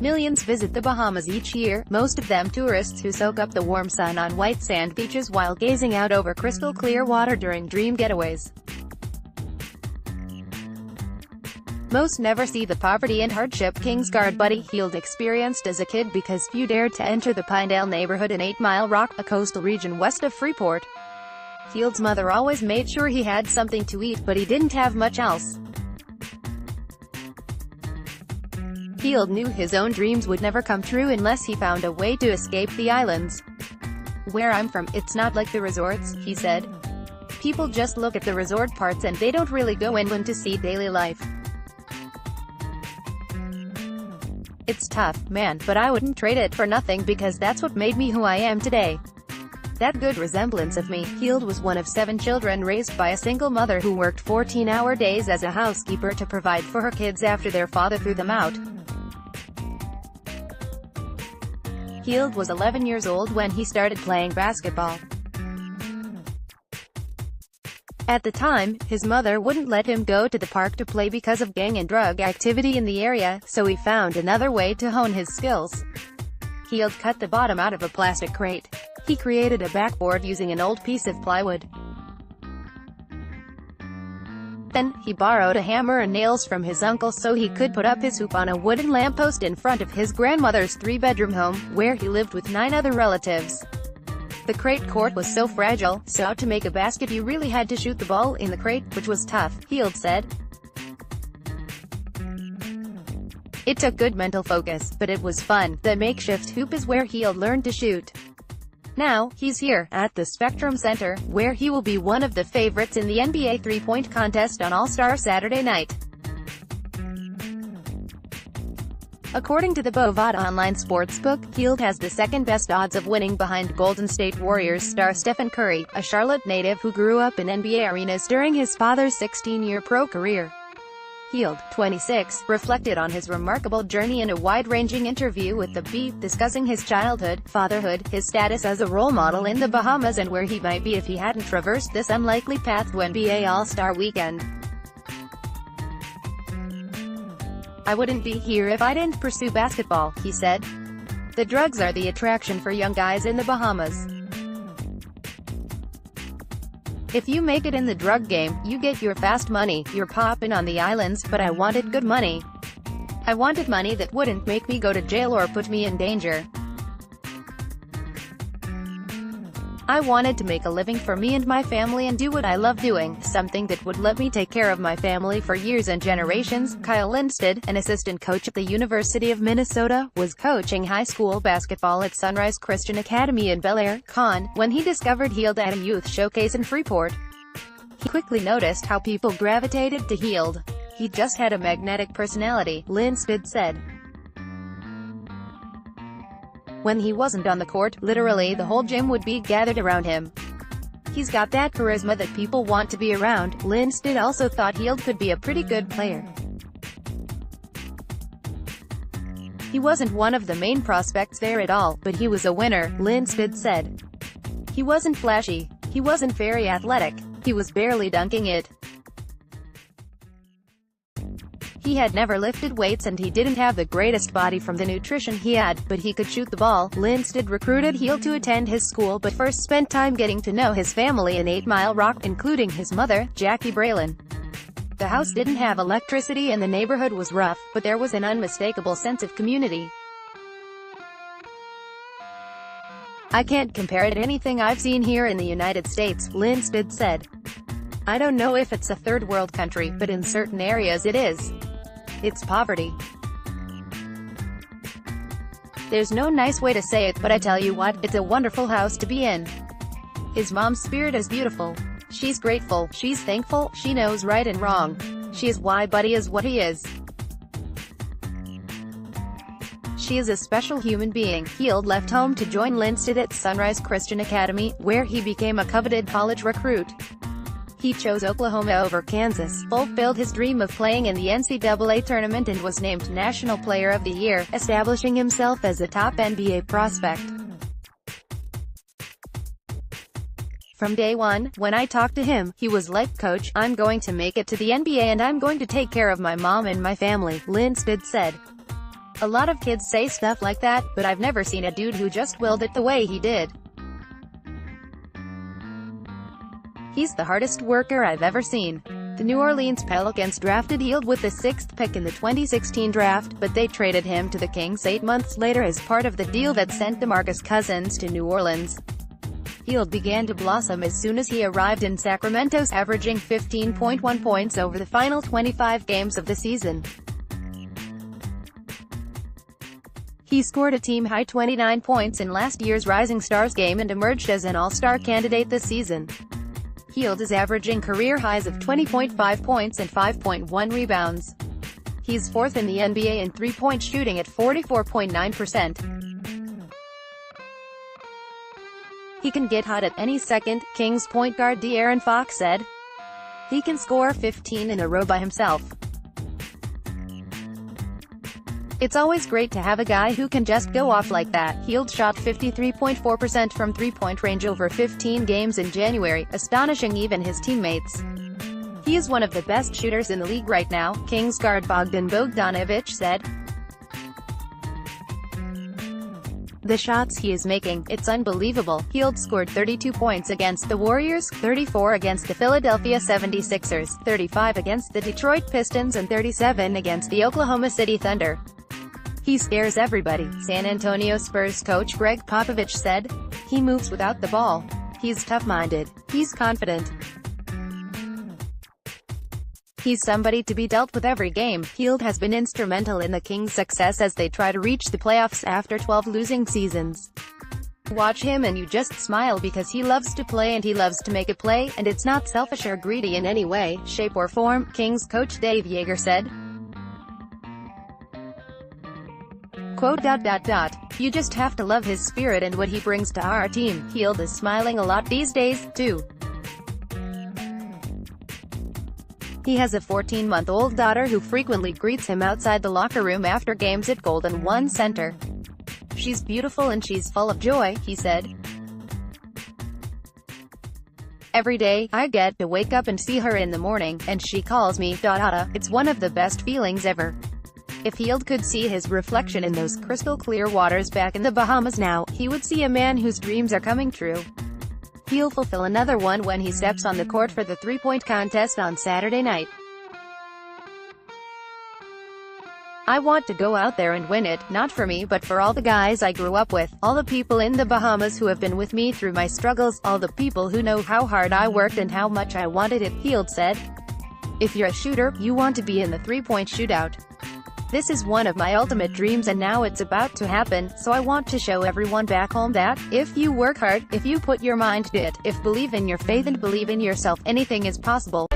Millions visit the Bahamas each year, most of them tourists who soak up the warm sun on white sand beaches while gazing out over crystal clear water during dream getaways. Most never see the poverty and hardship Kingsguard Buddy Hield experienced as a kid because few dared to enter the Pinedale neighborhood in 8 Mile Rock, a coastal region west of Freeport. Hield's mother always made sure he had something to eat, but he didn't have much else. Hield knew his own dreams would never come true unless he found a way to escape the islands. "Where I'm from, it's not like the resorts," he said. "People just look at the resort parts and they don't really go inland to see daily life. It's tough, man, but I wouldn't trade it for nothing because that's what made me who I am today." That good resemblance of me. Hield was one of 7 children raised by a single mother who worked 14-hour days as a housekeeper to provide for her kids after their father threw them out. Hield was 11 years old when he started playing basketball. At the time, his mother wouldn't let him go to the park to play because of gang and drug activity in the area, so he found another way to hone his skills. Hield cut the bottom out of a plastic crate. He created a backboard using an old piece of plywood. Then, he borrowed a hammer and nails from his uncle so he could put up his hoop on a wooden lamppost in front of his grandmother's 3-bedroom home, where he lived with 9 other relatives. The crate court was so fragile, so to make a basket you really had to shoot the ball in the crate, which was tough, Hield said. It took good mental focus, but it was fun. The makeshift hoop is where Hield learned to shoot. Now, he's here, at the Spectrum Center, where he will be one of the favorites in the NBA three-point contest on All-Star Saturday night. According to the Bovada online sportsbook, Hield has the second-best odds of winning behind Golden State Warriors star Stephen Curry, a Charlotte native who grew up in NBA arenas during his father's 16-year pro career. Hield, 26, reflected on his remarkable journey in a wide-ranging interview with the Bee, discussing his childhood, fatherhood, his status as a role model in the Bahamas and where he might be if he hadn't traversed this unlikely path to NBA All-Star Weekend. "I wouldn't be here if I didn't pursue basketball," he said. "The drugs are the attraction for young guys in the Bahamas. If you make it in the drug game, you get your fast money, you're poppin' on the islands, but I wanted good money. I wanted money that wouldn't make me go to jail or put me in danger. I wanted to make a living for me and my family and do what I love doing, something that would let me take care of my family for years and generations." Kyle Lindstedt, an assistant coach at the University of Minnesota, was coaching high school basketball at Sunrise Christian Academy in Bel Air, Con, when he discovered Hield at a youth showcase in Freeport. He quickly noticed how people gravitated to Hield. "He just had a magnetic personality," Lindstedt said. "When he wasn't on the court, literally the whole gym would be gathered around him. He's got that charisma that people want to be around." Lindstedt also thought Hield could be a pretty good player. "He wasn't one of the main prospects there at all, but he was a winner," Lindstedt said. "He wasn't flashy. He wasn't very athletic. He was barely dunking it. He had never lifted weights and he didn't have the greatest body from the nutrition he had, but he could shoot the ball." Lindstedt recruited Hield to attend his school but first spent time getting to know his family in 8 Mile Rock, including his mother, Jackie Braylon. The house didn't have electricity and the neighborhood was rough, but there was an unmistakable sense of community. "I can't compare it to anything I've seen here in the United States," Lindstedt said. "I don't know if it's a third world country, but in certain areas it is. It's poverty. There's no nice way to say it, but I tell you what, it's a wonderful house to be in. His mom's spirit is beautiful. She's grateful, she's thankful, she knows right and wrong. She is why Buddy is what he is. She is a special human being." Hield left home to join Lindstedt at Sunrise Christian Academy, where he became a coveted college recruit. He chose Oklahoma over Kansas, fulfilled his dream of playing in the NCAA tournament and was named National Player of the Year, establishing himself as a top NBA prospect. "From day one, when I talked to him, he was like, 'Coach, I'm going to make it to the NBA and I'm going to take care of my mom and my family,'" Lindstedt said. A lot of kids say stuff like that, but I've never seen a dude who just willed it the way he did. He's the hardest worker I've ever seen. The New Orleans Pelicans drafted Hield with the 6th pick in the 2016 draft, but they traded him to the Kings 8 months later as part of the deal that sent DeMarcus Cousins to New Orleans. Hield began to blossom as soon as he arrived in Sacramento, averaging 15.1 points over the final 25 games of the season. He scored a team-high 29 points in last year's Rising Stars game and emerged as an All-Star candidate this season. Hield is averaging career highs of 20.5 points and 5.1 rebounds. He's 4th in the NBA in three-point shooting at 44.9%. He can get hot at any second, Kings point guard De'Aaron Fox said. He can score 15 in a row by himself. It's always great to have a guy who can just go off like that. Hield shot 53.4% from three-point range over 15 games in January, astonishing even his teammates. He is one of the best shooters in the league right now, Kings guard Bogdan Bogdanović said. The shots he is making, it's unbelievable. Hield scored 32 points against the Warriors, 34 against the Philadelphia 76ers, 35 against the Detroit Pistons and 37 against the Oklahoma City Thunder. He scares everybody, San Antonio Spurs coach Greg Popovich said. He moves without the ball. He's tough-minded. He's confident. He's somebody to be dealt with every game. Hield has been instrumental in the Kings' success as they try to reach the playoffs after 12 losing seasons. Watch him and you just smile because he loves to play and he loves to make a play, and it's not selfish or greedy in any way, shape or form, Kings coach Dave Yeager said. Quote, You just have to love his spirit and what he brings to our team. Hield is smiling a lot these days, too. He has a 14-month-old daughter who frequently greets him outside the locker room after games at Golden One Center. She's beautiful and she's full of joy, he said. Every day, I get to wake up and see her in the morning, and she calls me, Dada. It's one of the best feelings ever. If Hield could see his reflection in those crystal-clear waters back in the Bahamas now, he would see a man whose dreams are coming true. He'll fulfill another one when he steps on the court for the three-point contest on Saturday night. I want to go out there and win it, not for me but for all the guys I grew up with, all the people in the Bahamas who have been with me through my struggles, all the people who know how hard I worked and how much I wanted it, Hield said. If you're a shooter, you want to be in the three-point shootout. This is one of my ultimate dreams and now it's about to happen, so I want to show everyone back home that, if you work hard, if you put your mind to it, if believe in your faith and believe in yourself, anything is possible.